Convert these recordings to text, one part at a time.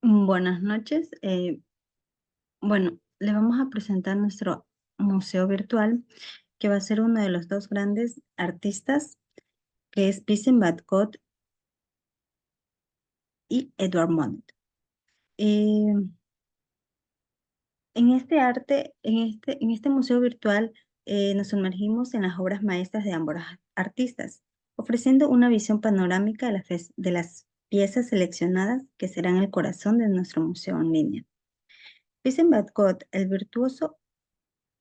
Buenas noches. Bueno, le vamos a presentar nuestro museo virtual, que va a ser uno de los dos grandes artistas, que es Vincent Van Gogh y Edward Monet. Eh, en este arte, en este museo virtual, nos sumergimos en las obras maestras de ambos artistas, ofreciendo una visión panorámica de las piezas seleccionadas que serán el corazón de nuestro museo en línea. Vincent Van Gogh, el virtuoso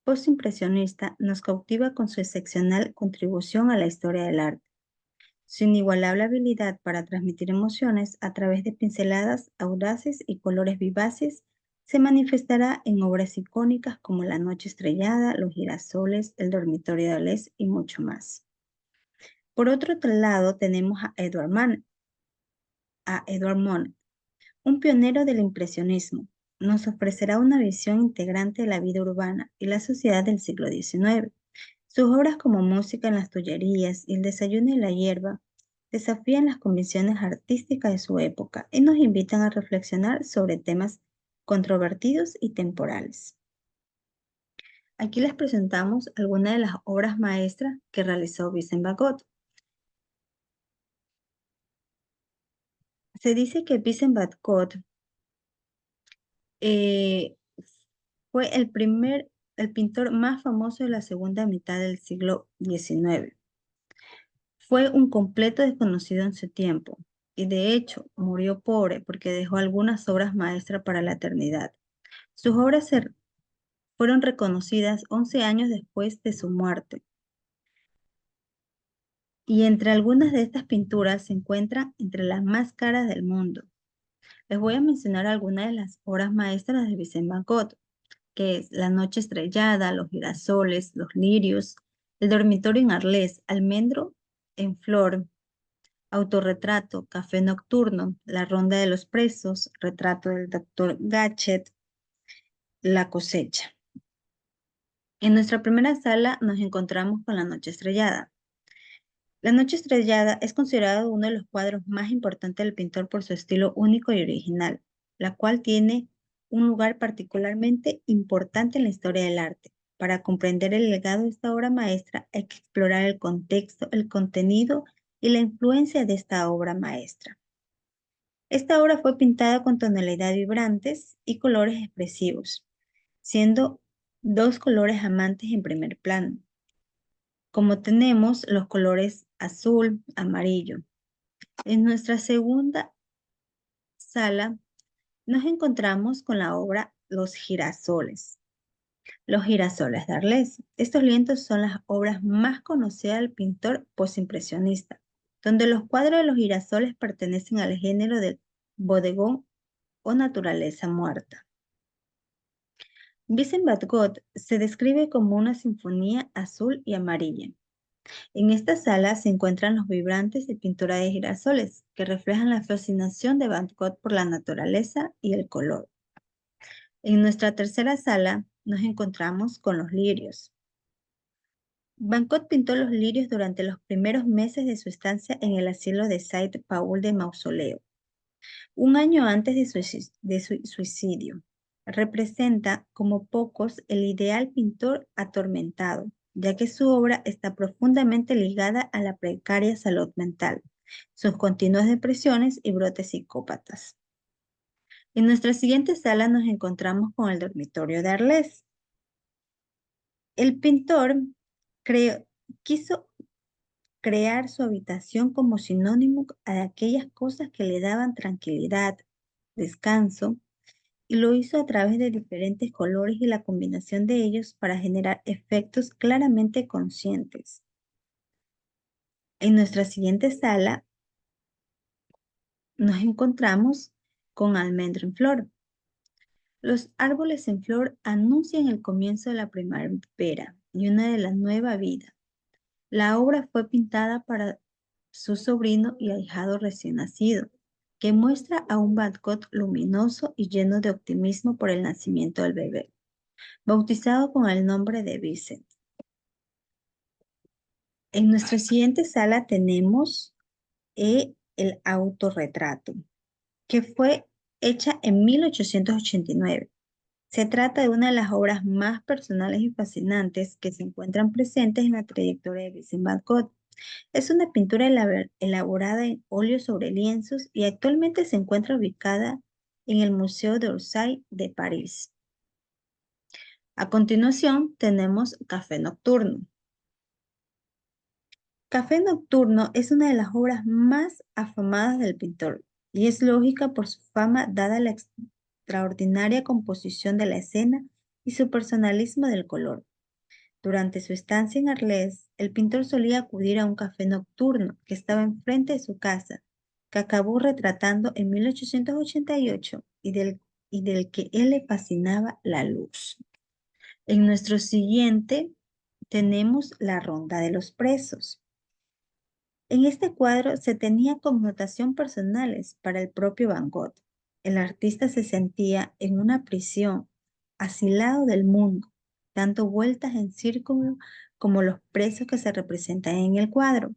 postimpresionista, nos cautiva con su excepcional contribución a la historia del arte. Su inigualable habilidad para transmitir emociones a través de pinceladas audaces y colores vivaces se manifestará en obras icónicas como La Noche Estrellada, Los Girasoles, El Dormitorio de Les y mucho más. Por otro lado, tenemos a Edward Monet, un pionero del impresionismo. Nos ofrecerá una visión integrante de la vida urbana y la sociedad del siglo XIX. Sus obras como Música en las Tullerías y El desayuno y la hierba desafían las convenciones artísticas de su época y nos invitan a reflexionar sobre temas controvertidos y temporales. Aquí les presentamos algunas de las obras maestras que realizó Vincent Van Gogh. Se dice que Vincent Van Gogh eh, fue el pintor más famoso de la segunda mitad del siglo XIX. Fue un completo desconocido en su tiempo y de hecho murió pobre porque dejó algunas obras maestras para la eternidad. Sus obras fueron reconocidas 11 años después de su muerte y entre algunas de estas pinturas se encuentran entre las más caras del mundo. Les voy a mencionar algunas de las obras maestras de Vincent Van Gogh, que es La Noche Estrellada, Los Girasoles, Los Lirios, El Dormitorio en Arles, Almendro en Flor, Autorretrato, Café Nocturno, La Ronda de los Presos, Retrato del Doctor Gachet, La Cosecha. En nuestra primera sala nos encontramos con La Noche Estrellada. La Noche Estrellada es considerado uno de los cuadros más importantes del pintor por su estilo único y original, la cual tiene un lugar particularmente importante en la historia del arte. Para comprender el legado de esta obra maestra hay que explorar el contexto, el contenido y la influencia de esta obra maestra. Esta obra fue pintada con tonalidades vibrantes y colores expresivos, siendo dos colores amantes en primer plano, como tenemos los colores azul, amarillo. En nuestra segunda sala nos encontramos con la obra Los Girasoles. Los Girasoles de Arles. Estos lienzos son las obras más conocidas del pintor postimpresionista, donde los cuadros de los girasoles pertenecen al género del bodegón o naturaleza muerta. Vincent Van Gogh se describe como una sinfonía azul y amarilla. En esta sala se encuentran los vibrantes de pintura de girasoles, que reflejan la fascinación de Van Gogh por la naturaleza y el color. En nuestra tercera sala nos encontramos con los lirios. Van Gogh pintó los lirios durante los primeros meses de su estancia en el asilo de Saint-Paul de Mausoleo, un año antes de su suicidio. Representa como pocos el ideal pintor atormentado, ya que su obra está profundamente ligada a la precaria salud mental, sus continuas depresiones y brotes psicópatas. En nuestra siguiente sala nos encontramos con el dormitorio de Arles. El pintor creó- quiso crear su habitación como sinónimo de aquellas cosas que le daban tranquilidad, descanso, y lo hizo a través de diferentes colores y la combinación de ellos para generar efectos claramente conscientes. En nuestra siguiente sala nos encontramos con Almendro en Flor. Los árboles en flor anuncian el comienzo de la primavera y una de la nueva vida. La obra fue pintada para su sobrino y ahijado recién nacido, que muestra a un Van Gogh luminoso y lleno de optimismo por el nacimiento del bebé, bautizado con el nombre de Vincent. En nuestra siguiente sala tenemos el autorretrato, que fue hecha en 1889. Se trata de una de las obras más personales y fascinantes que se encuentran presentes en la trayectoria de Vincent Van Gogh. Es una pintura elaborada en óleo sobre lienzos y actualmente se encuentra ubicada en el Museo d'Orsay de París. A continuación tenemos Café Nocturno. Café Nocturno es una de las obras más afamadas del pintor y es lógica por su fama dada la extraordinaria composición de la escena y su personalismo del color. Durante su estancia en Arles, el pintor solía acudir a un café nocturno que estaba enfrente de su casa, que acabó retratando en 1888 y del que él le fascinaba la luz. En nuestro siguiente tenemos la Ronda de los Presos. En este cuadro se tenía connotación personales para el propio Van Gogh. El artista se sentía en una prisión, asilado del mundo, dando vueltas en círculo como los presos que se representan en el cuadro.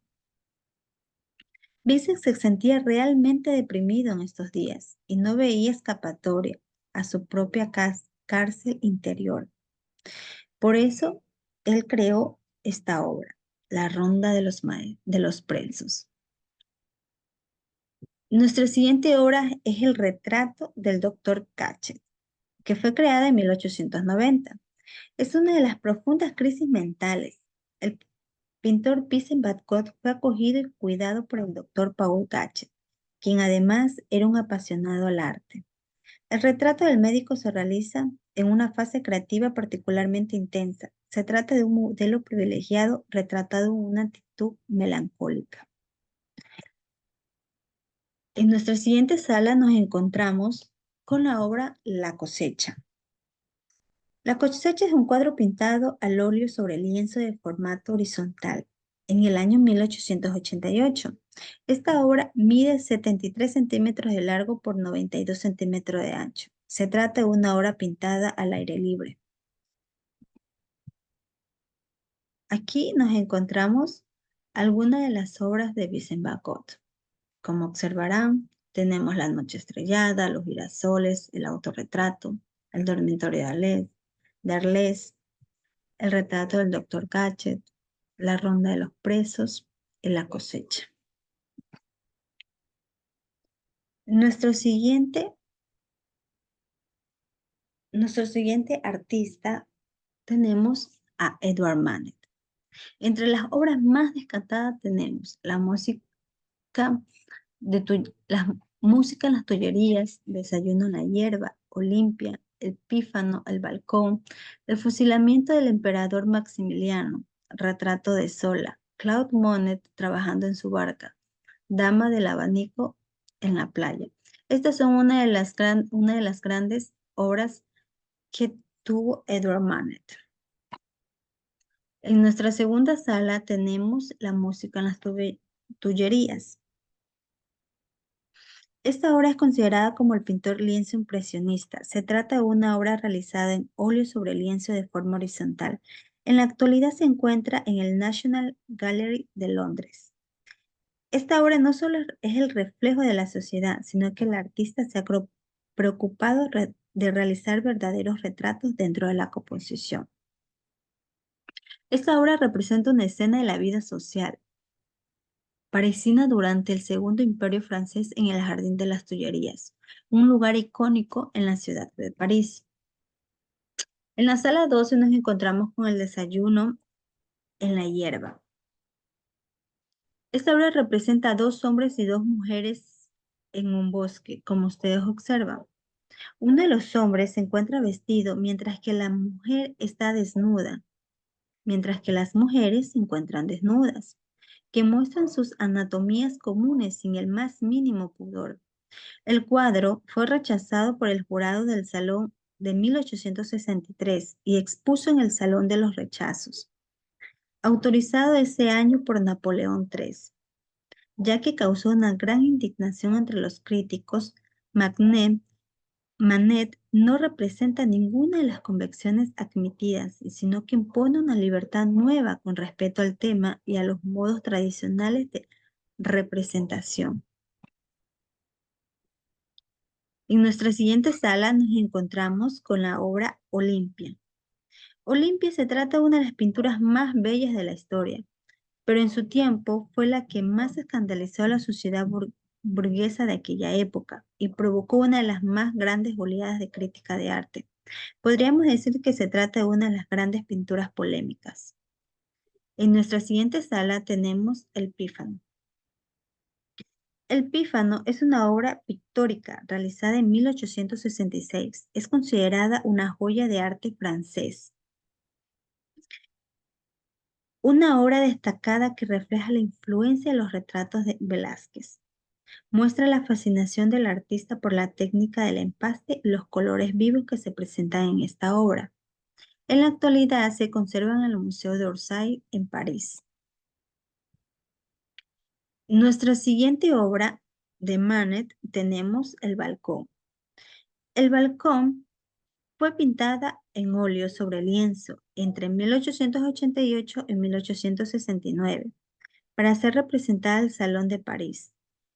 Vincent se sentía realmente deprimido en estos días y no veía escapatoria a su propia cárcel interior. Por eso, él creó esta obra, La Ronda de los Presos. Nuestra siguiente obra es el retrato del Dr. Cachet, que fue creada en 1890. Es una de las profundas crisis mentales. El pintor Vincent van Gogh fue acogido y cuidado por el Dr. Paul Cachet, quien además era un apasionado al arte. El retrato del médico se realiza en una fase creativa particularmente intensa. Se trata de un modelo privilegiado retratado en una actitud melancólica. En nuestra siguiente sala nos encontramos con la obra La cosecha. La cosecha es un cuadro pintado al óleo sobre lienzo de formato horizontal en el año 1888. Esta obra mide 73 centímetros de largo por 92 centímetros de ancho. Se trata de una obra pintada al aire libre. Aquí nos encontramos algunas de las obras de Vincent van Gogh. Como observarán, tenemos La noche estrellada, Los girasoles, El autorretrato, El dormitorio de Arles, El retrato del doctor Cachet, La ronda de los presos y La cosecha. Nuestro siguiente, nuestro siguiente artista tenemos a Edward Manet. Entre las obras más destacadas tenemos las música en las tullerías, Desayuno en la hierba, Olimpia, El pífano, El balcón, El fusilamiento del emperador Maximiliano, Retrato de Zola, Claude Monet trabajando en su barca, Dama del abanico en la playa. Estas son una de las grandes obras que tuvo Edward Manet. En nuestra segunda sala tenemos la música en las tullerías. Esta obra es considerada como el pintor lienzo impresionista. Se trata de una obra realizada en óleo sobre lienzo de forma horizontal. En la actualidad se encuentra en el National Gallery de Londres. Esta obra no solo es el reflejo de la sociedad, sino que el artista se ha preocupado de realizar verdaderos retratos dentro de la composición. Esta obra representa una escena de la vida social parisina durante el Segundo Imperio francés en el Jardín de las Tullerías, un lugar icónico en la ciudad de París. En la sala 12 nos encontramos con el desayuno en la hierba. Esta obra representa a dos hombres y dos mujeres en un bosque, como ustedes observan. Uno de los hombres se encuentra vestido mientras que la mujer está desnuda, mientras que las mujeres se encuentran desnudas, que muestran sus anatomías comunes sin el más mínimo pudor. El cuadro fue rechazado por el jurado del Salón de 1863 y expuso en el Salón de los Rechazos, autorizado ese año por Napoleón III. Ya que causó una gran indignación entre los críticos, Manet no representa ninguna de las convicciones admitidas, sino que impone una libertad nueva con respecto al tema y a los modos tradicionales de representación. En nuestra siguiente sala nos encontramos con la obra Olimpia. Olimpia se trata de una de las pinturas más bellas de la historia, pero en su tiempo fue la que más escandalizó a la sociedad burguesa de aquella época y provocó una de las más grandes oleadas de crítica de arte. Podríamos decir que se trata de una de las grandes pinturas polémicas. En nuestra siguiente sala tenemos El Pífano. El Pífano es una obra pictórica realizada en 1866. Es considerada una joya de arte francés. Una obra destacada que refleja la influencia de los retratos de Velázquez. Muestra la fascinación del artista por la técnica del empaste y los colores vivos que se presentan en esta obra. En la actualidad se conservan en el Museo de Orsay en París. Nuestra siguiente obra de Manet tenemos El Balcón. El Balcón fue pintada en óleo sobre lienzo entre 1888 y 1869 para ser representada al Salón de París.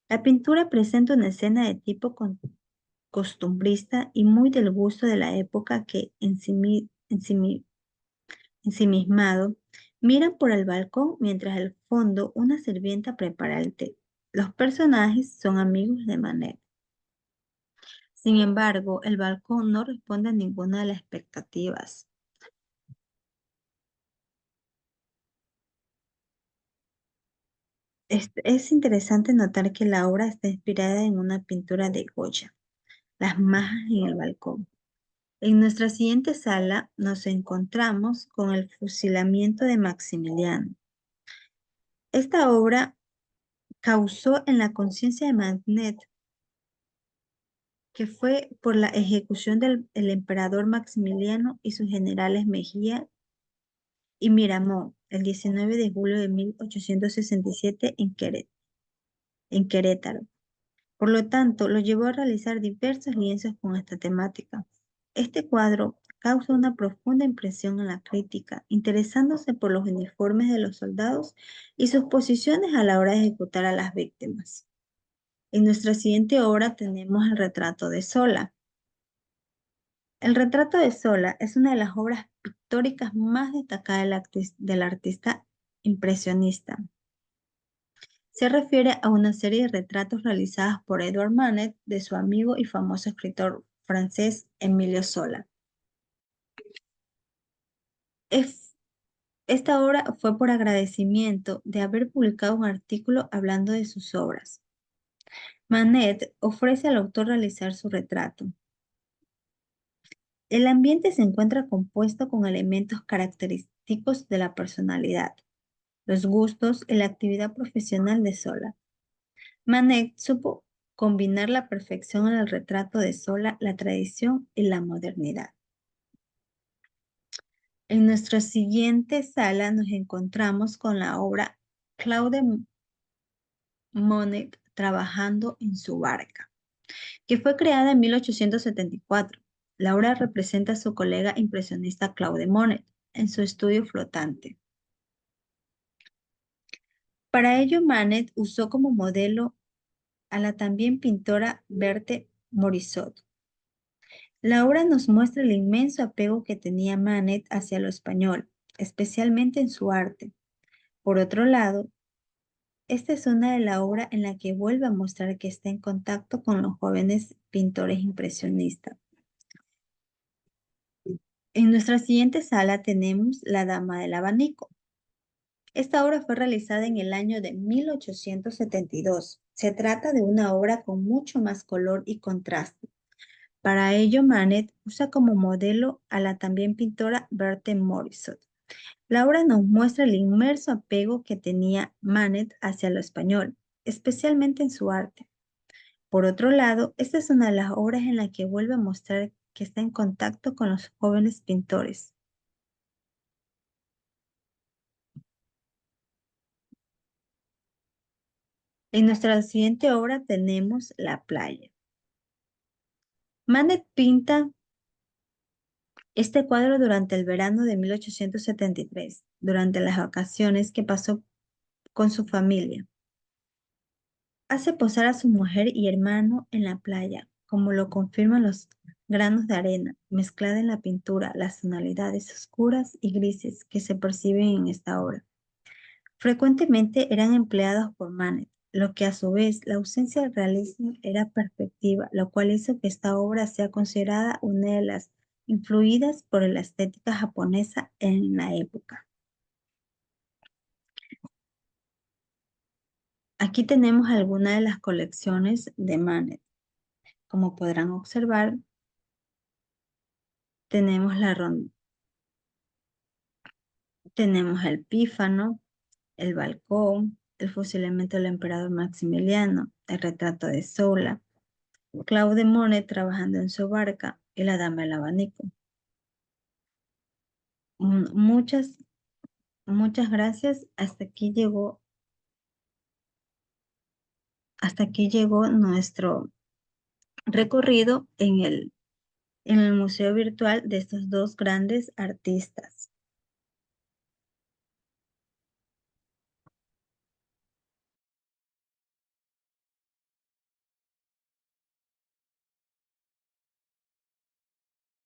La pintura presenta una escena de tipo costumbrista y muy del gusto de la época que ensimismado miran por el balcón mientras al fondo una sirvienta prepara el té. Los personajes son amigos de Manet. Sin embargo, el balcón no responde a ninguna de las expectativas. Es interesante notar que la obra está inspirada en una pintura de Goya, Las majas en el balcón. En nuestra siguiente sala nos encontramos con el fusilamiento de Maximiliano. Esta obra causó en la conciencia de Manet que fue por la ejecución del el emperador Maximiliano y sus generales Mejía y Miramón el 19 de julio de 1867 en Querétaro. Por lo tanto, lo llevó a realizar diversos lienzos con esta temática. Este cuadro causa una profunda impresión en la crítica, interesándose por los uniformes de los soldados y sus posiciones a la hora de ejecutar a las víctimas. En nuestra siguiente obra tenemos el retrato de Zola. El retrato de Zola es una de las obras pictóricas más destacadas del artista impresionista. Se refiere a una serie de retratos realizados por Edouard Manet de su amigo y famoso escritor francés Emilio Zola. Es- Esta obra fue por agradecimiento de haber publicado un artículo hablando de sus obras. Manet ofrece al autor realizar su retrato. El ambiente se encuentra compuesto con elementos característicos de la personalidad, los gustos y la actividad profesional de Zola. Manet supo combinar la perfección en el retrato de Zola, la tradición y la modernidad. En nuestra siguiente sala nos encontramos con la obra Claude Monet trabajando en su barca, que fue creada en 1874. La obra representa a su colega impresionista Claude Monet en su estudio flotante. Para ello, Manet usó como modelo a la también pintora Berthe Morisot. La obra nos muestra el inmenso apego que tenía Manet hacia lo español, especialmente en su arte. Por otro lado, esta es una de las obras en la que vuelve a mostrar que está en contacto con los jóvenes pintores impresionistas. En nuestra siguiente sala tenemos La Dama del Abanico. Esta obra fue realizada en el año de 1872. Se trata de una obra con mucho más color y contraste. Para ello, Manet usa como modelo a la también pintora Berthe Morisot. La obra nos muestra el inmerso apego que tenía Manet hacia lo español, especialmente en su arte. Por otro lado, esta es una de las obras en la que vuelve a mostrar que está en contacto con los jóvenes pintores. En nuestra siguiente obra tenemos La playa. Manet pinta este cuadro durante el verano de 1873, durante las vacaciones que pasó con su familia. Hace posar a su mujer y hermano en la playa, como lo confirman los granos de arena mezclada en la pintura, las tonalidades oscuras y grises que se perciben en esta obra. Frecuentemente eran empleados por Manet, lo que a su vez la ausencia de realismo era perspectiva, lo cual hizo que esta obra sea considerada una de las influidas por la estética japonesa en la época. Aquí tenemos algunas de las colecciones de Manet. Como podrán observar, tenemos tenemos el pífano, el balcón, el fusilamiento del emperador Maximiliano, el retrato de Zola, Claude Monet trabajando en su barca y la dama del abanico. Muchas, muchas gracias. Hasta aquí llegó nuestro recorrido en el museo virtual de estos dos grandes artistas.